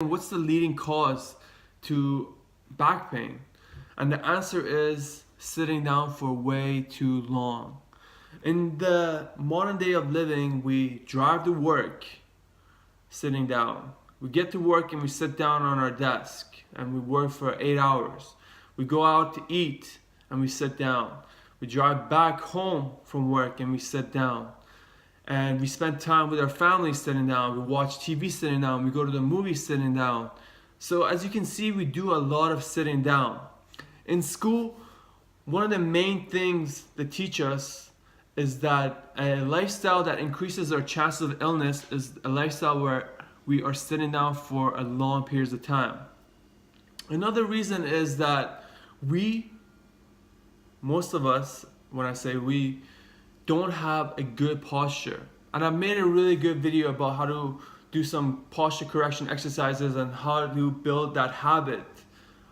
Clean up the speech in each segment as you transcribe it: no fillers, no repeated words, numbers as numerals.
What's the leading cause to back pain? And the answer is sitting down for way too long. In the modern day of living, we drive to work sitting down. We get to work and we sit down on our desk and we work for 8 hours. We go out to eat and we sit down. We drive back home from work and we sit down. And we spend time with our family sitting down. We watch TV sitting down. We go to the movies sitting down. So as you can see, we do a lot of sitting down. In school, one of the main things they teach us is that a lifestyle that increases our chances of illness is a lifestyle where we are sitting down for a long periods of time. Another reason is that most of us, when I say we, don't have a good posture. And I made a really good video about how to do some posture correction exercises and how to build that habit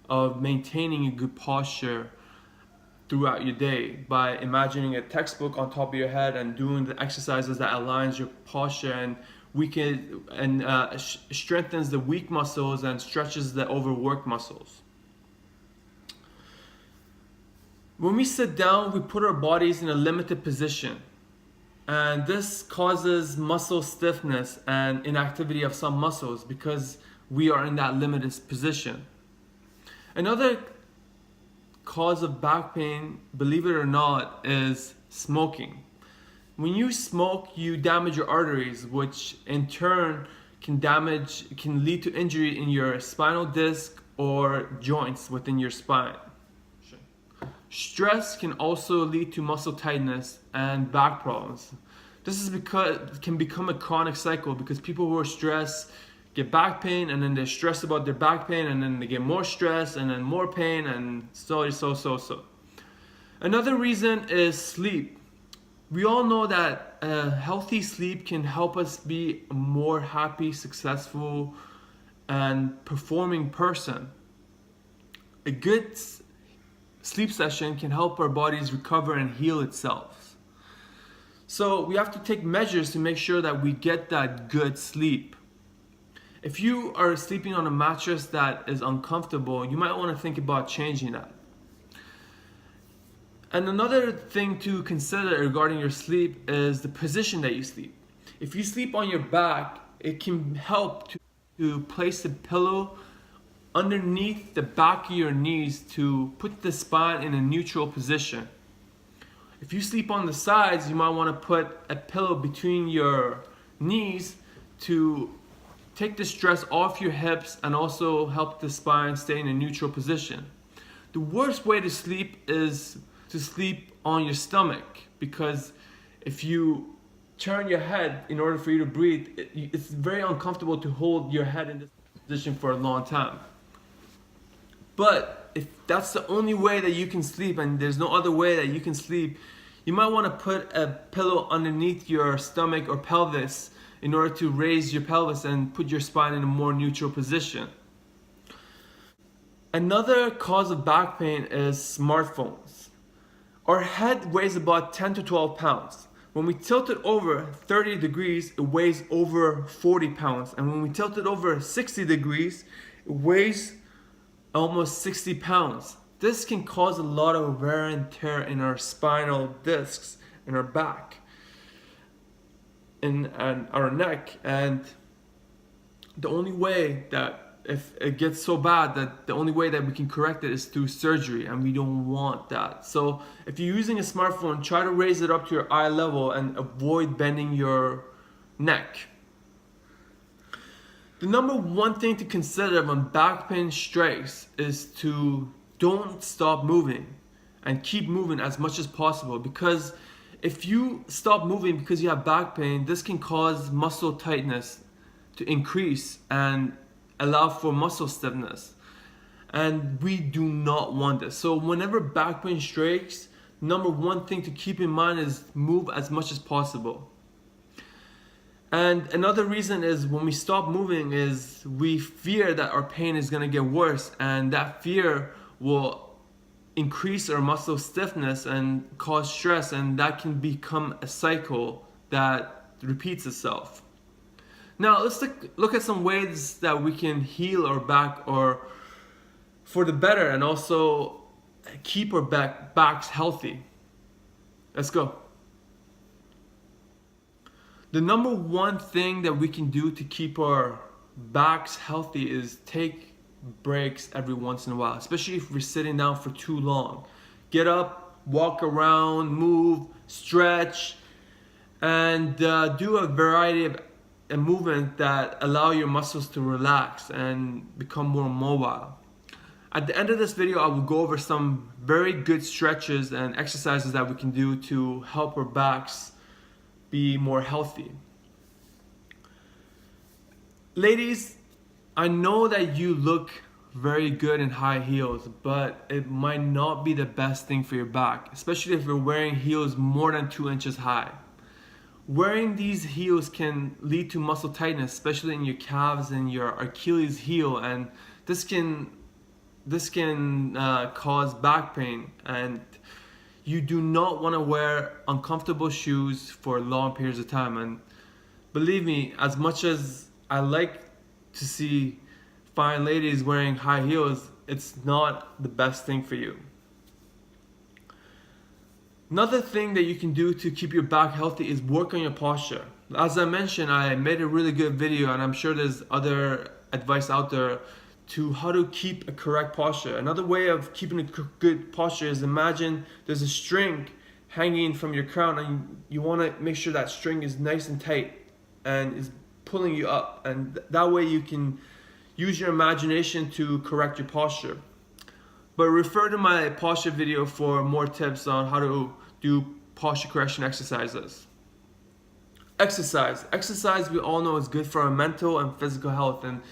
of maintaining a good posture throughout your day by imagining a textbook on top of your head and doing the exercises that aligns your posture and strengthens the weak muscles and stretches the overworked muscles. When we sit down, we put our bodies in a limited position, and this causes muscle stiffness and inactivity of some muscles because we are in that limited position. Another cause of back pain, believe it or not, is smoking. When you smoke, you damage your arteries, which in turn can lead to injury in your spinal disc or joints within your spine. Stress can also lead to muscle tightness and back problems. This is because it can become a chronic cycle because people who are stressed get back pain, and then they're stressed about their back pain, and then they get more stress and then more pain, and so. Another reason is sleep. We all know that healthy sleep can help us be a more happy, successful, and performing person. A good sleep session can help our bodies recover and heal itself. So we have to take measures to make sure that we get that good sleep. If you are sleeping on a mattress that is uncomfortable, you might want to think about changing that. And another thing to consider regarding your sleep is the position that you sleep. If you sleep on your back, it can help to place a pillow underneath the back of your knees to put the spine in a neutral position. If you sleep on the sides, you might want to put a pillow between your knees to take the stress off your hips and also help the spine stay in a neutral position. The worst way to sleep is to sleep on your stomach, because if you turn your head in order for you to breathe, it's very uncomfortable to hold your head in this position for a long time. But if that's the only way that you can sleep and there's no other way that you can sleep, you might want to put a pillow underneath your stomach or pelvis in order to raise your pelvis and put your spine in a more neutral position. Another cause of back pain is smartphones. Our head weighs about 10 to 12 pounds. When we tilt it over 30 degrees, it weighs over 40 pounds. And when we tilt it over 60 degrees, it weighs almost 60 pounds. This can cause a lot of wear and tear in our spinal discs, in our back, and our neck. And the only way that, if it gets so bad, that the only way that we can correct it is through surgery, and we don't want that. So if you're using a smartphone, try to raise it up to your eye level and avoid bending your neck. The number one thing to consider when back pain strikes is to don't stop moving and keep moving as much as possible, because if you stop moving because you have back pain, this can cause muscle tightness to increase and allow for muscle stiffness, and we do not want this. So whenever back pain strikes, number one thing to keep in mind is move as much as possible. And another reason is when we stop moving is we fear that our pain is going to get worse, and that fear will increase our muscle stiffness and cause stress, and that can become a cycle that repeats itself. Now let's look at some ways that we can heal our back or for the better and also keep our backs healthy. Let's go. The number one thing that we can do to keep our backs healthy is take breaks every once in a while, especially if we're sitting down for too long. Get up, walk around, move, stretch, and do a variety of movement that allow your muscles to relax and become more mobile. At the end of this video, I will go over some very good stretches and exercises that we can do to help our backs be more healthy. Ladies, I know that you look very good in high heels, but it might not be the best thing for your back, especially if you're wearing heels more than 2 inches high. Wearing these heels can lead to muscle tightness, especially in your calves and your Achilles heel, and this can cause back pain, and you do not want to wear uncomfortable shoes for long periods of time. And believe me, as much as I like to see fine ladies wearing high heels, it's not the best thing for you. Another thing that you can do to keep your back healthy is work on your posture. As I mentioned, I made a really good video, and I'm sure there's other advice out there to how to keep a correct posture. Another way of keeping a good posture is, imagine there's a string hanging from your crown, and you want to make sure that string is nice and tight and is pulling you up, and that way you can use your imagination to correct your posture. But refer to my posture video for more tips on how to do posture correction exercises. Exercise we all know is good for our mental and physical health, and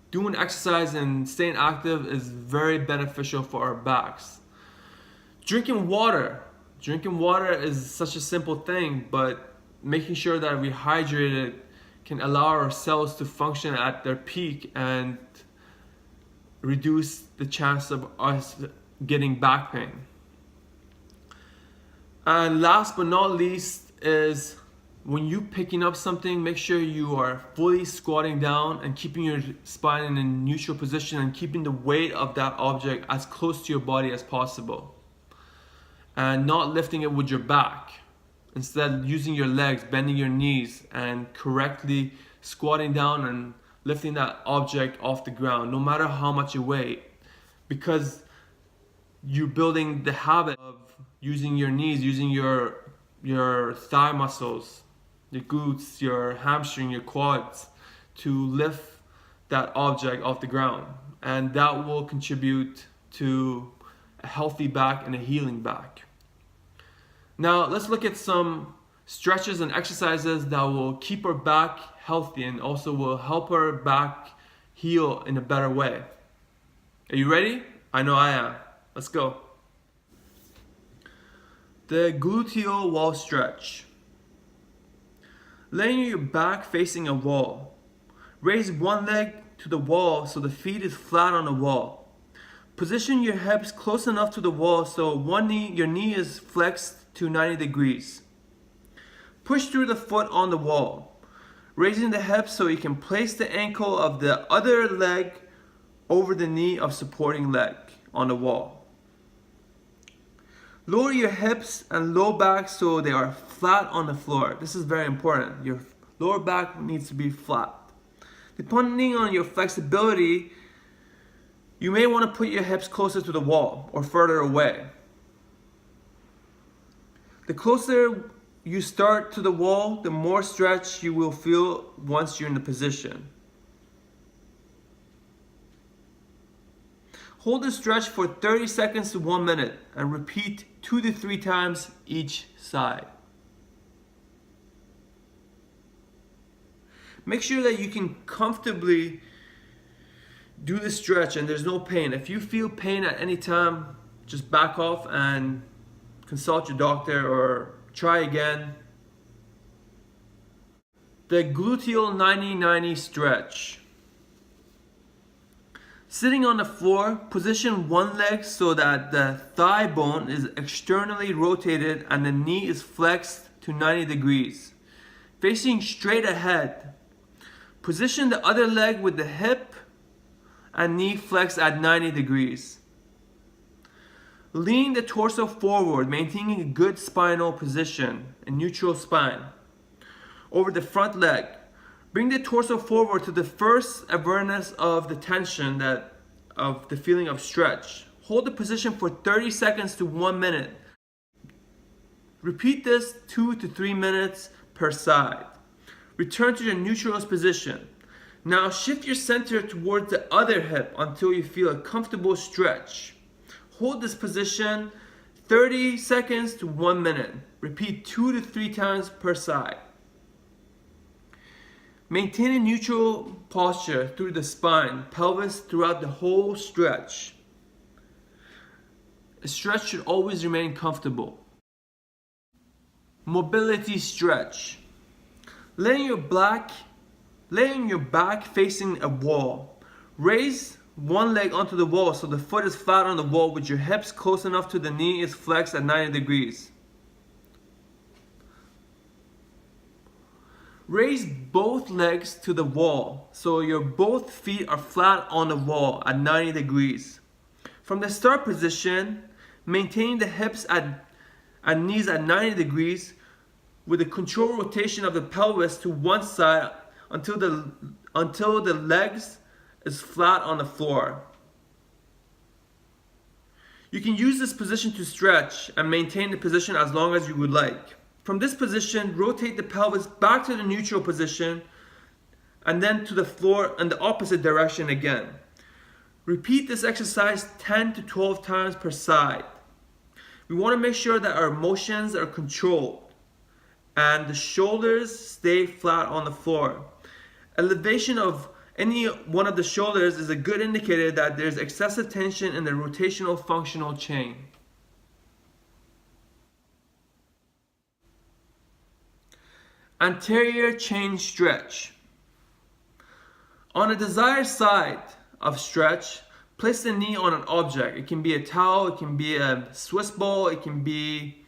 doing exercise and staying active is very beneficial for our backs. Drinking water is such a simple thing, but making sure that we're hydrated can allow our cells to function at their peak and reduce the chance of us getting back pain. And last but not least is, when you picking up something, make sure you are fully squatting down and keeping your spine in a neutral position and keeping the weight of that object as close to your body as possible. And not lifting it with your back. Instead, using your legs, bending your knees, and correctly squatting down and lifting that object off the ground, no matter how much you weigh, because you're building the habit of using your knees, using your thigh muscles, your glutes, your hamstring, your quads, to lift that object off the ground. And that will contribute to a healthy back and a healing back. Now let's look at some stretches and exercises that will keep our back healthy and also will help our back heal in a better way. Are you ready? I know I am. Let's go. The gluteal wall stretch. Laying your back facing a wall. Raise one leg to the wall so the feet is flat on the wall. Position your hips close enough to the wall so your knee is flexed to 90 degrees. Push through the foot on the wall, raising the hips so you can place the ankle of the other leg over the knee of supporting leg on the wall. Lower your hips and low back so they are flat on the floor. This is very important. Your lower back needs to be flat. Depending on your flexibility, you may want to put your hips closer to the wall or further away. The closer you start to the wall, the more stretch you will feel once you're in the position. Hold the stretch for 30 seconds to 1 minute and repeat 2 to 3 times each side. Make sure that you can comfortably do the stretch and there's no pain. If you feel pain at any time, just back off and consult your doctor or try again. The gluteal 90-90 stretch. Sitting on the floor, position one leg so that the thigh bone is externally rotated and the knee is flexed to 90 degrees. Facing straight ahead. Position the other leg with the hip and knee flexed at 90 degrees. Lean the torso forward, maintaining a good spinal position, a neutral spine, over the front leg. Bring the torso forward to the first awareness of the tension, of the feeling of stretch. Hold the position for 30 seconds to 1 minute. Repeat this 2 to 3 minutes per side. Return to your neutral position. Now shift your center towards the other hip until you feel a comfortable stretch. Hold this position 30 seconds to 1 minute. Repeat 2 to 3 times per side. Maintain a neutral posture through the spine, pelvis throughout the whole stretch. A stretch should always remain comfortable. Mobility stretch. Lay on your back facing a wall. Raise one leg onto the wall so the foot is flat on the wall with your hips close enough to the knee is flexed at 90 degrees. Raise both legs to the wall so your both feet are flat on the wall at 90 degrees. From the start position, maintain the hips and knees at 90 degrees with a controlled rotation of the pelvis to one side until the legs is flat on the floor. You can use this position to stretch and maintain the position as long as you would like. From this position, rotate the pelvis back to the neutral position and then to the floor in the opposite direction again. Repeat this exercise 10 to 12 times per side. We want to make sure that our motions are controlled and the shoulders stay flat on the floor. Elevation of any one of the shoulders is a good indicator that there's excessive tension in the rotational functional chain. Anterior chain stretch. On the desired side of stretch, place the knee on an object. It can be a towel, it can be a Swiss ball, it can be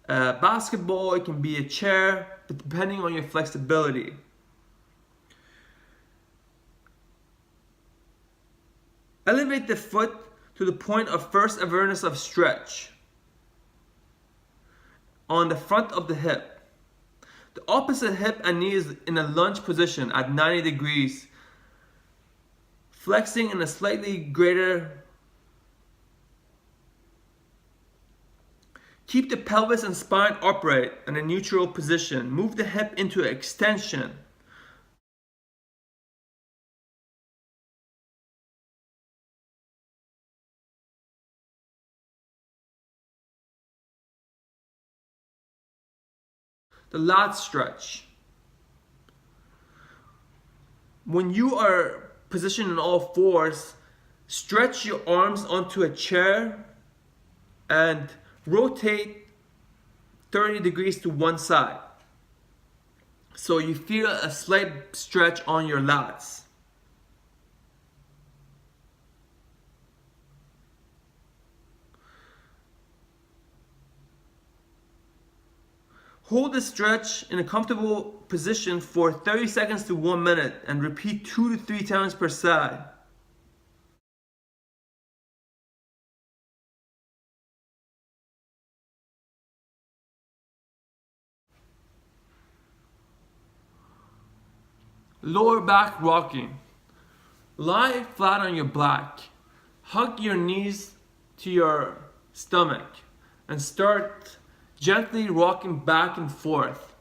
a basketball, it can be a chair, but depending on your flexibility. Elevate the foot to the point of first awareness of stretch on the front of the hip. The opposite hip and knee is in a lunge position at 90 degrees, flexing in a slightly greater. Keep the pelvis and spine upright in a neutral position. Move the hip into extension. The lat stretch. When you are positioned in all fours, stretch your arms onto a chair and rotate 30 degrees to one side. So you feel a slight stretch on your lats. Hold the stretch in a comfortable position for 30 seconds to 1 minute and repeat 2 to 3 times per side. Lower back rocking. Lie flat on your back. Hug your knees to your stomach and start gently rocking back and forth.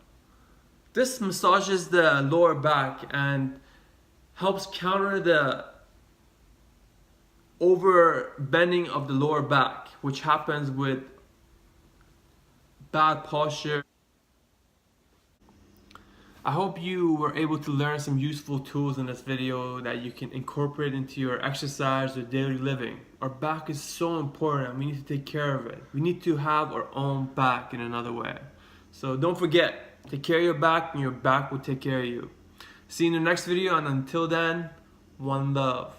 This massages the lower back and helps counter the over bending of the lower back, which happens with bad posture. I hope you were able to learn some useful tools in this video that you can incorporate into your exercise or daily living. Our back is so important and we need to take care of it. We need to have our own back in another way. So don't forget, take care of your back and your back will take care of you. See you in the next video, and until then, one love.